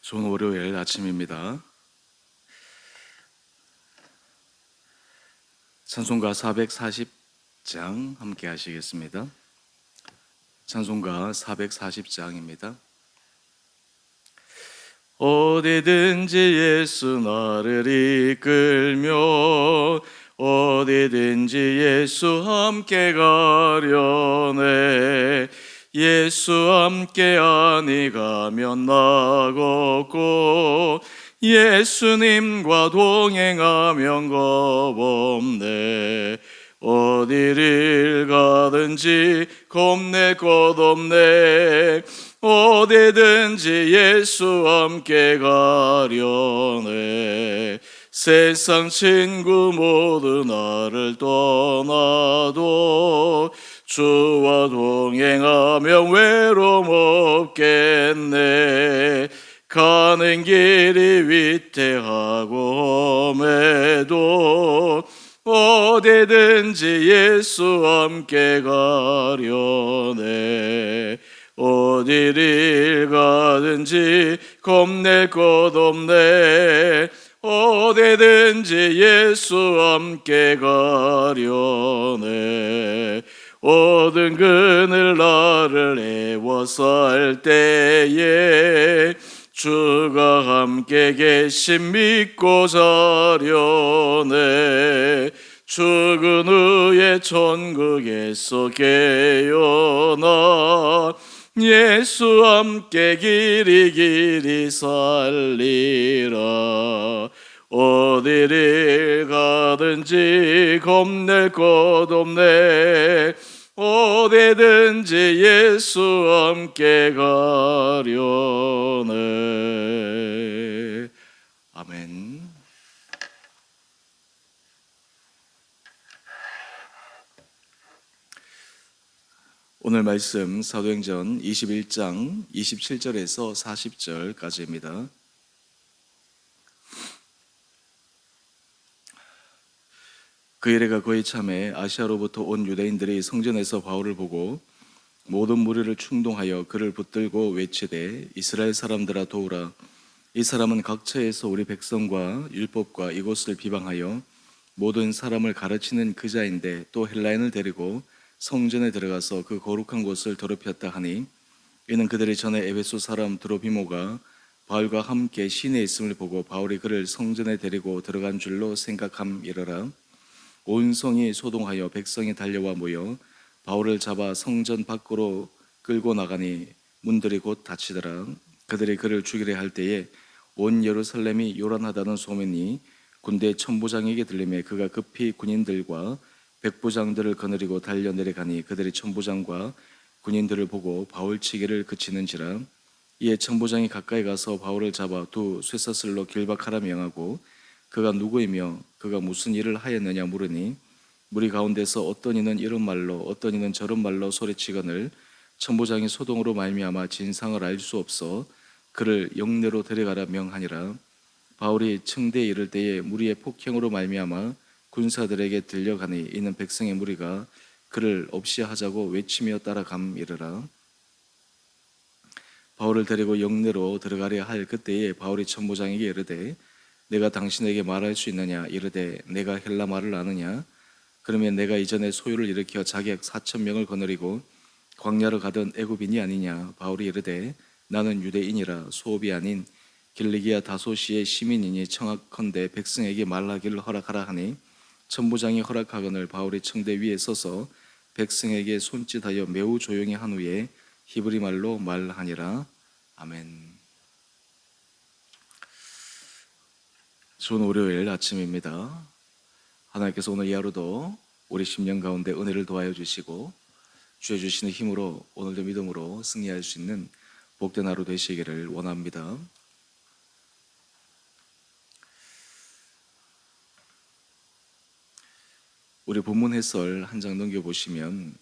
좋은 월요일 아침입니다. 찬송가 440장 함께 하시겠습니다. 찬송가 440장입니다. 어디든지 예수 나를 이끌며 어디든지 예수 함께 가려네. 예수 함께 아니 가면 나겠고 예수님과 동행하면 겁없네. 어디를 가든지 겁낼 것 없네. 어디든지 예수 함께 가려네. 세상 친구 모두 나를 떠나도 주와 동행하면 외로움 없겠네. 가는 길이 위태하고 험해도 어디든지 예수 함께 가려네. 어디를 가든지 겁낼 것 없네. 어디든지 예수 함께 가려네. 어두운 그늘 나를 애워쌀 때에 주가 함께 계심 믿고 자려네. 죽은 후에 천국에서 깨어나 예수 함께 길이 살리라. 어디를 가든지 겁낼 것 없네. 어디든지 예수 함께 가려네. 아멘. 오늘 말씀 사도행전 21장 27절에서 40절까지입니다. 그 이래가 거의 참에 아시아로부터 온 유대인들이 성전에서 바울을 보고 모든 무리를 충동하여 그를 붙들고 외치되 이스라엘 사람들아 도우라. 이 사람은 각처에서 우리 백성과 율법과 이곳을 비방하여 모든 사람을 가르치는 그자인데 또 헬라인을 데리고 성전에 들어가서 그 거룩한 곳을 더럽혔다 하니, 이는 그들이 전에 에베소 사람 드로비모가 바울과 함께 시내에 있음을 보고 바울이 그를 성전에 데리고 들어간 줄로 생각함이러라. 온 성이 소동하여 백성이 달려와 모여 바울을 잡아 성전 밖으로 끌고 나가니 문들이 곧 닫히더라. 그들이 그를 죽이려 할 때에 온 예루살렘이 요란하다는 소문이 군대 천부장에게 들리매 그가 급히 군인들과 백부장들을 거느리고 달려 내려가니 그들이 천부장과 군인들을 보고 바울 치기를 그치는지라. 이에 천부장이 가까이 가서 바울을 잡아 두 쇠사슬로 길박하라 명하고 그가 누구이며 그가 무슨 일을 하였느냐 물으니, 무리 가운데서 어떤 이는 이런 말로 어떤 이는 저런 말로 소리치거늘 천부장이 소동으로 말미암아 진상을 알 수 없어 그를 영내로 데려가라 명하니라. 바울이 청대에 이를 때에 무리의 폭행으로 말미암아 군사들에게 들려가니 이는 백성의 무리가 그를 없이 하자고 외치며 따라감이르라. 바울을 데리고 영내로 들어가려 할 그때에 바울이 천부장에게 이르되 내가 당신에게 말할 수 있느냐 이르되 내가 헬라 말을 아느냐. 그러면 내가 이전에 소유를 일으켜 자객 4,000명을 거느리고 광야로 가던 애굽인이 아니냐. 바울이 이르되 나는 유대인이라 소업이 아닌 길리기아 다소시의 시민이니 청하건대 백성에게 말하기를 허락하라 하니, 천부장이 허락하거늘 바울이 청대 위에 서서 백성에게 손짓하여 매우 조용히 한 후에 히브리 말로 말하니라. 아멘. 좋은 월요일 아침입니다. 하나님께서 오늘 이 하루도 우리 심령 가운데 은혜를 더하여 주시고 주여 주시는 힘으로 오늘도 믿음으로 승리할 수 있는 복된 하루 되시기를 원합니다. 우리 본문 해설 한 장 넘겨보시면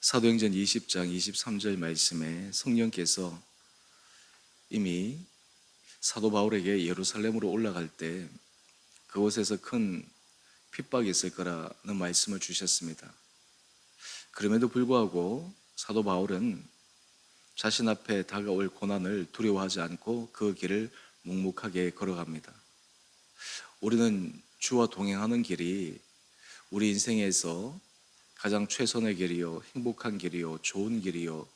사도행전 20장 23절 말씀에 성령께서 이미 사도 바울에게 예루살렘으로 올라갈 때 그곳에서 큰 핍박이 있을 거라는 말씀을 주셨습니다. 그럼에도 불구하고 사도 바울은 자신 앞에 다가올 고난을 두려워하지 않고 그 길을 묵묵하게 걸어갑니다. 우리는 주와 동행하는 길이 우리 인생에서 가장 최선의 길이요, 행복한 길이요, 좋은 길이요,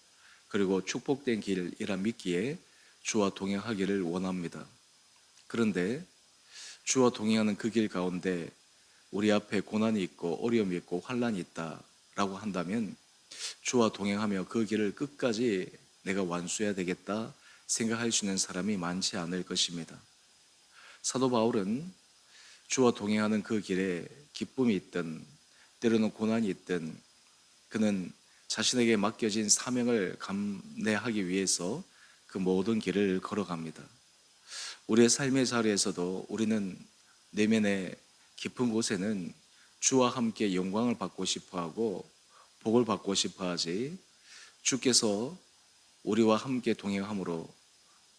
그리고 축복된 길이라 믿기에 주와 동행하기를 원합니다. 그런데 주와 동행하는 그 길 가운데 우리 앞에 고난이 있고 어려움이 있고 환란이 있다라고 한다면 주와 동행하며 그 길을 끝까지 내가 완수해야 되겠다 생각할 수 있는 사람이 많지 않을 것입니다. 사도 바울은 주와 동행하는 그 길에 기쁨이 있든 때로는 고난이 있든 그는 자신에게 맡겨진 사명을 감내하기 위해서 그 모든 길을 걸어갑니다. 우리의 삶의 자리에서도 우리는 내면의 깊은 곳에는 주와 함께 영광을 받고 싶어 하고 복을 받고 싶어 하지, 주께서 우리와 함께 동행함으로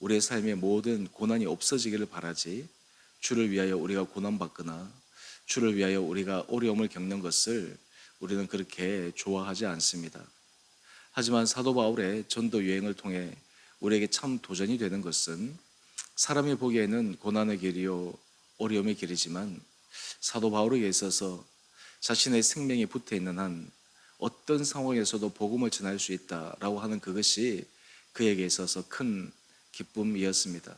우리의 삶의 모든 고난이 없어지기를 바라지, 주를 위하여 우리가 고난받거나 주를 위하여 우리가 어려움을 겪는 것을 우리는 그렇게 좋아하지 않습니다. 하지만 사도 바울의 전도 여행을 통해 우리에게 참 도전이 되는 것은 사람이 보기에는 고난의 길이요 어려움의 길이지만 사도 바울에게 있어서 자신의 생명이 붙어 있는 한 어떤 상황에서도 복음을 전할 수 있다라고 하는 그것이 그에게 있어서 큰 기쁨이었습니다.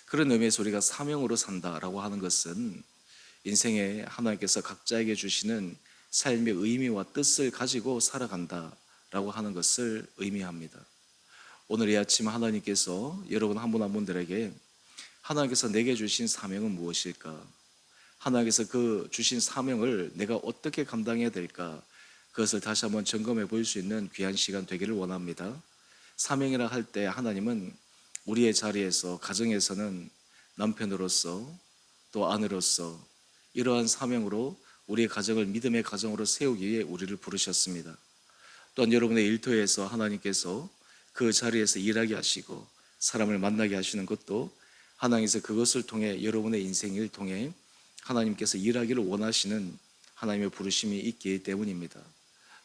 그런 의미에서 우리가 사명으로 산다라고 하는 것은 인생에 하나님께서 각자에게 주시는 삶의 의미와 뜻을 가지고 살아간다라고 하는 것을 의미합니다. 오늘 이 아침 하나님께서 여러분 한 분 한 분들에게 하나님께서 내게 주신 사명은 무엇일까? 하나님께서 그 주신 사명을 내가 어떻게 감당해야 될까? 그것을 다시 한번 점검해 볼 수 있는 귀한 시간 되기를 원합니다. 사명이라 할 때 하나님은 우리의 자리에서 가정에서는 남편으로서 또 아내로서 이러한 사명으로 우리의 가정을 믿음의 가정으로 세우기 위해 우리를 부르셨습니다. 또한 여러분의 일터에서 하나님께서 그 자리에서 일하게 하시고 사람을 만나게 하시는 것도 하나님께서 그것을 통해 여러분의 인생을 통해 하나님께서 일하기를 원하시는 하나님의 부르심이 있기 때문입니다.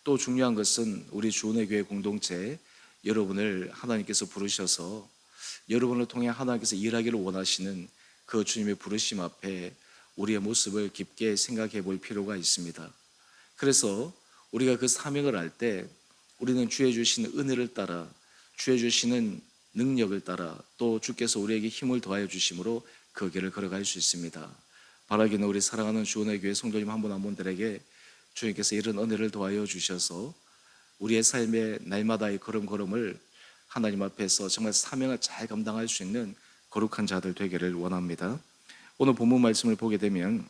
또 중요한 것은 우리 주은혜 교회 공동체 여러분을 하나님께서 부르셔서 여러분을 통해 하나님께서 일하기를 원하시는 그 주님의 부르심 앞에 우리의 모습을 깊게 생각해 볼 필요가 있습니다. 그래서 우리가 그 사명을 알 때 우리는 주의 주시는 은혜를 따라 주의 주시는 능력을 따라 또 주께서 우리에게 힘을 더하여 주심으로 그 길을 걸어갈 수 있습니다. 바라기는 우리 사랑하는 주은혜 교회 성도님 한 분 한 분들에게 주님께서 이런 은혜를 더하여 주셔서 우리의 삶의 날마다의 걸음걸음을 하나님 앞에서 정말 사명을 잘 감당할 수 있는 거룩한 자들 되기를 원합니다. 오늘 본문 말씀을 보게 되면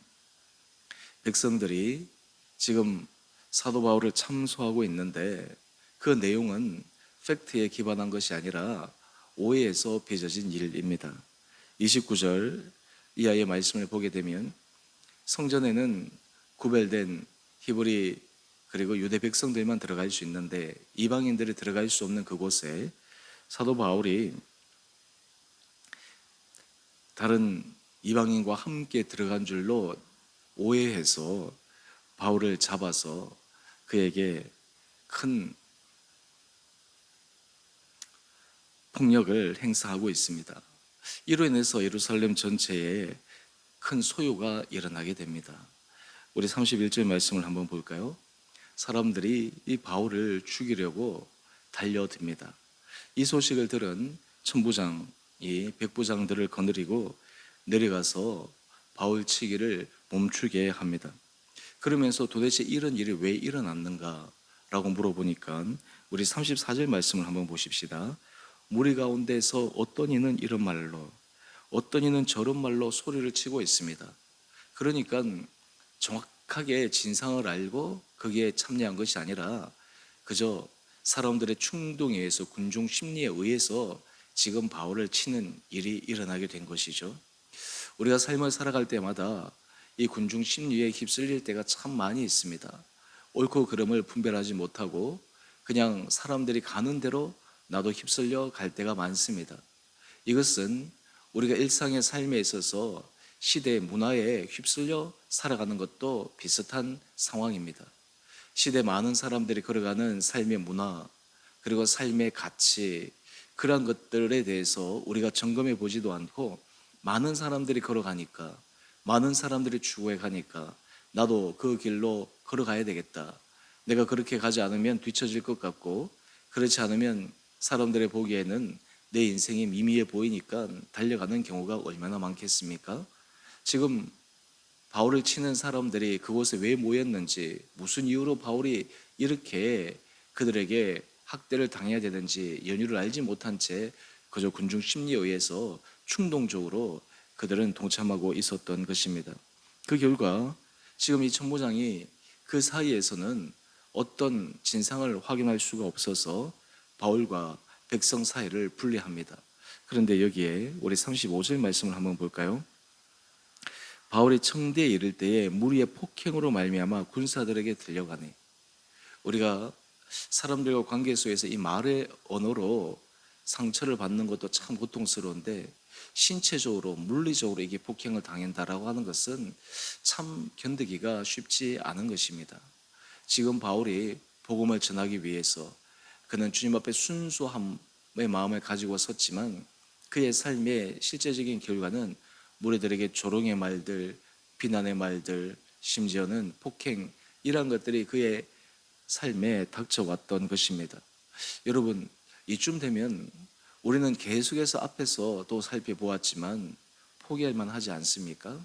백성들이 지금 사도 바울을 참소하고 있는데 그 내용은 팩트에 기반한 것이 아니라 오해에서 빚어진 일입니다. 29절 이하의 말씀을 보게 되면 성전에는 구별된 히브리 그리고 유대 백성들만 들어갈 수 있는데 이방인들이 들어갈 수 없는 그곳에 사도 바울이 다른 이방인과 함께 들어간 줄로 오해해서 바울을 잡아서 그에게 큰 폭력을 행사하고 있습니다. 이로 인해서 예루살렘 전체에 큰 소요가 일어나게 됩니다. 우리 31절 말씀을 한번 볼까요? 사람들이 이 바울을 죽이려고 달려듭니다. 이 소식을 들은 천부장이 백부장들을 거느리고 내려가서 바울 치기를 멈추게 합니다. 그러면서 도대체 이런 일이 왜 일어났는가 라고 물어보니까 우리 34절 말씀을 한번 보십시다. 무리 가운데서 어떤 이는 이런 말로 어떤 이는 저런 말로 소리를 치고 있습니다. 그러니까 정확하게 진상을 알고 거기에 참여한 것이 아니라 그저 사람들의 충동에 의해서 군중 심리에 의해서 지금 바울을 치는 일이 일어나게 된 것이죠. 우리가 삶을 살아갈 때마다 이 군중 심리에 휩쓸릴 때가 참 많이 있습니다. 옳고 그름을 분별하지 못하고 그냥 사람들이 가는 대로 나도 휩쓸려 갈 때가 많습니다. 이것은 우리가 일상의 삶에 있어서 시대의 문화에 휩쓸려 살아가는 것도 비슷한 상황입니다. 시대 많은 사람들이 걸어가는 삶의 문화 그리고 삶의 가치 그러한 것들에 대해서 우리가 점검해 보지도 않고 많은 사람들이 걸어가니까, 많은 사람들이 추구해 가니까 나도 그 길로 걸어가야 되겠다. 내가 그렇게 가지 않으면 뒤처질 것 같고, 그렇지 않으면 사람들의 보기에는 내 인생이 미미해 보이니까 달려가는 경우가 얼마나 많겠습니까? 지금 바울을 치는 사람들이 그곳에 왜 모였는지, 무슨 이유로 바울이 이렇게 그들에게 학대를 당해야 되는지 연유를 알지 못한 채 그저 군중 심리에 의해서 충동적으로 그들은 동참하고 있었던 것입니다. 그 결과 지금 이 천부장이 그 사이에서는 어떤 진상을 확인할 수가 없어서 바울과 백성 사이를 분리합니다. 그런데 여기에 우리 35절 말씀을 한번 볼까요? 바울이 청대에 이를 때에 무리의 폭행으로 말미암아 군사들에게 들려가니, 우리가 사람들과 관계 속에서 이 말의 언어로 상처를 받는 것도 참 고통스러운데, 신체적으로 물리적으로 이게 폭행을 당한다라고 하는 것은 참 견디기가 쉽지 않은 것입니다. 지금 바울이 복음을 전하기 위해서 그는 주님 앞에 순수함의 마음을 가지고 섰지만, 그의 삶의 실제적인 결과는 무리들에게 조롱의 말들, 비난의 말들, 심지어는 폭행, 이러한 것들이 그의 삶에 닥쳐왔던 것입니다. 여러분, 이쯤 되면 우리는 계속해서 앞에서 또 살펴보았지만 포기할 만하지 않습니까?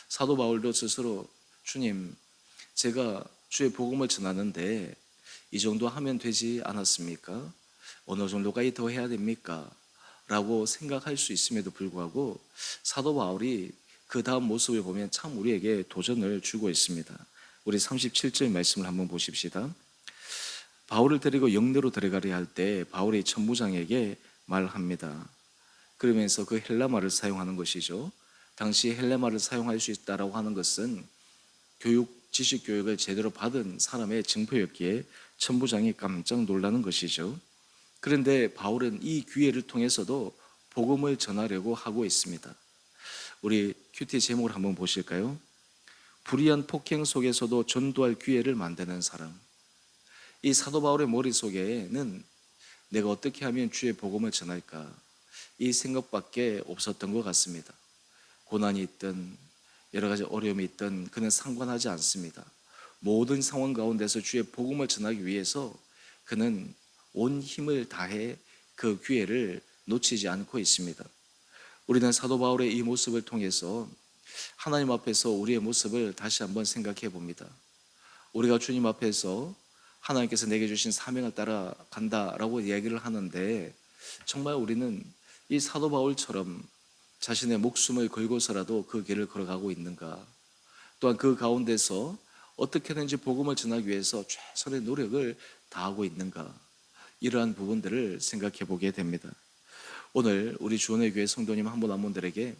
사도 바울도 스스로, 주님, 제가 주의 복음을 전하는데 이 정도 하면 되지 않았습니까? 어느 정도까지 더 해야 됩니까? 라고 생각할 수 있음에도 불구하고 사도 바울이 그 다음 모습을 보면 참 우리에게 도전을 주고 있습니다. 우리 37절 말씀을 한번 보십시다. 바울을 데리고 영내로 들어가려 할 때 바울이 천부장에게 말합니다. 그러면서 그 헬라말을 사용하는 것이죠. 당시 헬라말을 사용할 수 있다라고 하는 것은 지식 교육을 제대로 받은 사람의 증표였기에 천부장이 깜짝 놀라는 것이죠. 그런데 바울은 이 기회를 통해서도 복음을 전하려고 하고 있습니다. 우리 큐티 제목을 한번 보실까요? 불의한 폭행 속에서도 전도할 기회를 만드는 사람. 이 사도 바울의 머릿속에는 내가 어떻게 하면 주의 복음을 전할까, 이 생각밖에 없었던 것 같습니다. 고난이 있든 여러 가지 어려움이 있든 그는 상관하지 않습니다. 모든 상황 가운데서 주의 복음을 전하기 위해서 그는 온 힘을 다해 그 기회를 놓치지 않고 있습니다. 우리는 사도 바울의 이 모습을 통해서 하나님 앞에서 우리의 모습을 다시 한번 생각해 봅니다. 우리가 주님 앞에서 하나님께서 내게 주신 사명을 따라간다라고 이야기를 하는데, 정말 우리는 이 사도 바울처럼 자신의 목숨을 걸고서라도 그 길을 걸어가고 있는가? 또한 그 가운데서 어떻게든지 복음을 전하기 위해서 최선의 노력을 다하고 있는가? 이러한 부분들을 생각해 보게 됩니다. 오늘 우리 주원의 교회 성도님 한 분 한 분들에게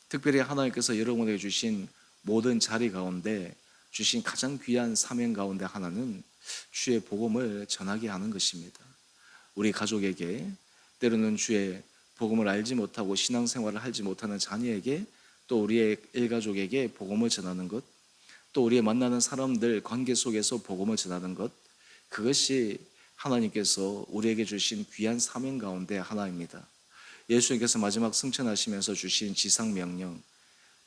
특별히 하나님께서 여러분에게 주신 모든 자리 가운데 주신 가장 귀한 사명 가운데 하나는 주의 복음을 전하게 하는 것입니다. 우리 가족에게, 때로는 주의 복음을 알지 못하고 신앙생활을 하지 못하는 자녀에게, 또 우리의 일가족에게 복음을 전하는 것, 또 우리의 만나는 사람들 관계 속에서 복음을 전하는 것, 그것이 하나님께서 우리에게 주신 귀한 사명 가운데 하나입니다. 예수님께서 마지막 승천하시면서 주신 지상명령,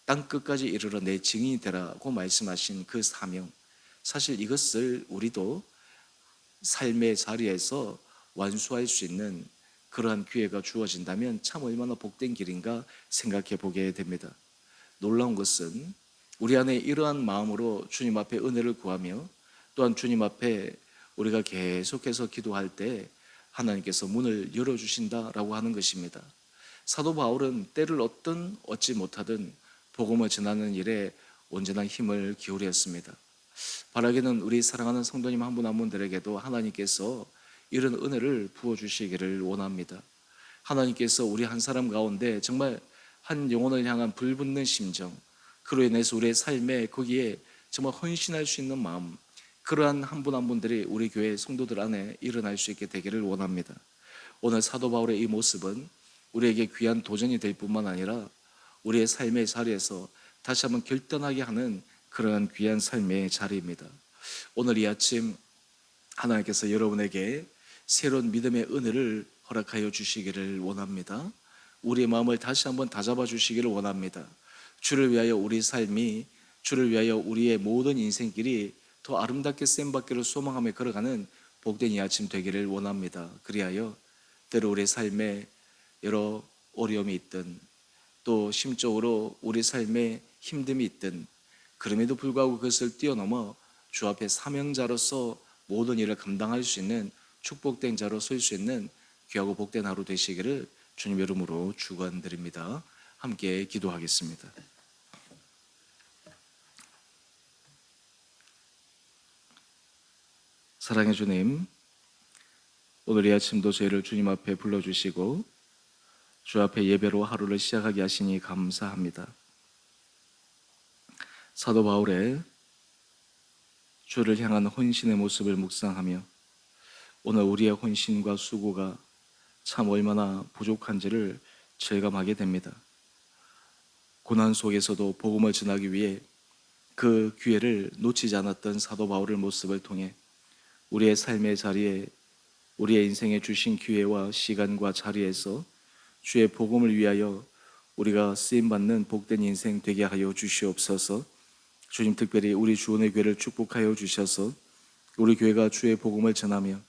땅끝까지 이르러 내 증인이 되라고 말씀하신 그 사명, 사실 이것을 우리도 삶의 자리에서 완수할 수 있는 그러한 기회가 주어진다면 참 얼마나 복된 길인가 생각해 보게 됩니다. 놀라운 것은 우리 안에 이러한 마음으로 주님 앞에 은혜를 구하며, 또한 주님 앞에 우리가 계속해서 기도할 때 하나님께서 문을 열어주신다라고 하는 것입니다. 사도 바울은 때를 얻지 못하든 복음을 전하는 일에 온전한 힘을 기울였습니다. 바라기는 우리 사랑하는 성도님 한 분 한 분들에게도 하나님께서 이런 은혜를 부어주시기를 원합니다. 하나님께서 우리 한 사람 가운데 정말 한 영혼을 향한 불붙는 심정, 그로 인해서 우리의 삶에 거기에 정말 헌신할 수 있는 마음, 그러한 한 분 한 분들이 우리 교회 성도들 안에 일어날 수 있게 되기를 원합니다. 오늘 사도 바울의 이 모습은 우리에게 귀한 도전이 될 뿐만 아니라 우리의 삶의 자리에서 다시 한번 결단하게 하는 그러한 귀한 삶의 자리입니다. 오늘 이 아침 하나님께서 여러분에게 새로운 믿음의 은혜를 허락하여 주시기를 원합니다. 우리의 마음을 다시 한번 다잡아 주시기를 원합니다. 주를 위하여 우리 삶이, 주를 위하여 우리의 모든 인생길이 더 아름답게 셈받기를 소망하며 걸어가는 복된 이 아침 되기를 원합니다. 그리하여 때로 우리의 삶에 여러 어려움이 있든 또 심적으로 우리 삶에 힘듦이 있든 그럼에도 불구하고 그것을 뛰어넘어 주 앞에 사명자로서 모든 일을 감당할 수 있는 축복된 자로 설 수 있는 귀하고 복된 하루 되시기를 주님 이름으로 축원드립니다. 함께 기도하겠습니다. 사랑의 주님, 오늘 이 아침도 저희를 주님 앞에 불러주시고 주 앞에 예배로 하루를 시작하게 하시니 감사합니다. 사도 바울의 주를 향한 헌신의 모습을 묵상하며 오늘 우리의 헌신과 수고가 참 얼마나 부족한지를 체감하게 됩니다. 고난 속에서도 복음을 전하기 위해 그 기회를 놓치지 않았던 사도 바울의 모습을 통해 우리의 삶의 자리에, 우리의 인생에 주신 기회와 시간과 자리에서 주의 복음을 위하여 우리가 쓰임받는 복된 인생 되게 하여 주시옵소서. 주님, 특별히 우리 주원의 교회를 축복하여 주셔서 우리 교회가 주의 복음을 전하며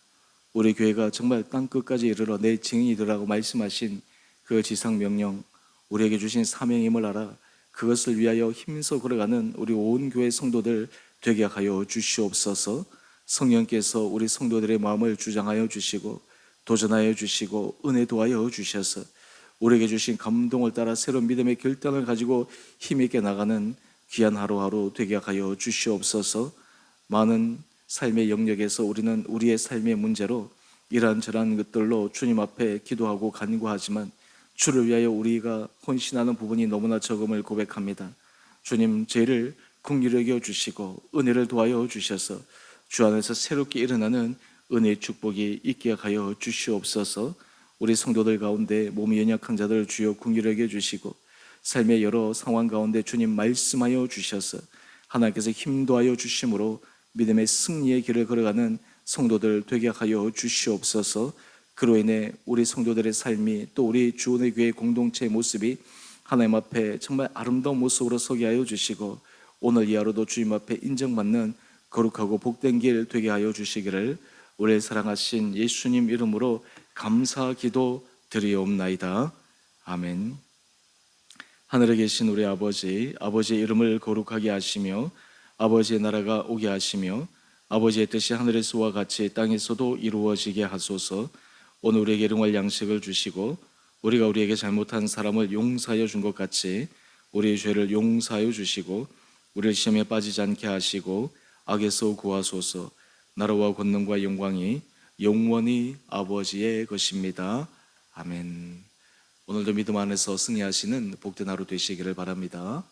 우리 교회가 정말 땅끝까지 이르러 내 증인이 되라고 말씀하신 그 지상 명령, 우리에게 주신 사명임을 알아 그것을 위하여 힘써 걸어가는 우리 온 교회 성도들 되게 하여 주시옵소서. 성령께서 우리 성도들의 마음을 주장하여 주시고 도전하여 주시고 은혜 도하여 주셔서 우리에게 주신 감동을 따라 새로운 믿음의 결단을 가지고 힘있게 나가는 귀한 하루하루 되게 하여 주시옵소서. 많은 삶의 영역에서 우리는 우리의 삶의 문제로 이란저란 것들로 주님 앞에 기도하고 간구하지만 주를 위하여 우리가 헌신하는 부분이 너무나 적음을 고백합니다. 주님, 죄를 긍휼히 여겨 주시고 은혜를 도하여 주셔서 주 안에서 새롭게 일어나는 은혜의 축복이 있게 하여 주시옵소서. 우리 성도들 가운데 몸이 연약한 자들을 주여 긍휼히 여겨 주시고 삶의 여러 상황 가운데 주님 말씀하여 주셔서 하나님께서 힘도하여 주심으로 믿음의 승리의 길을 걸어가는 성도들 되게 하여 주시옵소서. 그로 인해 우리 성도들의 삶이 또 우리 주원의 교회 공동체의 모습이 하나님 앞에 정말 아름다운 모습으로 서게 하여 주시고 오늘 이 하루도 주님 앞에 인정받는 거룩하고 복된 길 되게 하여 주시기를 우리를 사랑하신 예수님 이름으로 감사 기도 드리옵나이다. 아멘. 하늘에 계신 우리 아버지, 아버지의 이름을 거룩하게 하시며 아버지의 나라가 오게 하시며 아버지의 뜻이 하늘에서와 같이 땅에서도 이루어지게 하소서. 오늘 우리에게 일용할 양식을 주시고 우리가 우리에게 잘못한 사람을 용서하여 준 것 같이 우리의 죄를 용서하여 주시고 우리를 시험에 빠지지 않게 하시고 악에서 구하소서. 나라와 권능과 영광이 영원히 아버지의 것입니다. 아멘. 오늘도 믿음 안에서 승리하시는 복된 하루 되시기를 바랍니다.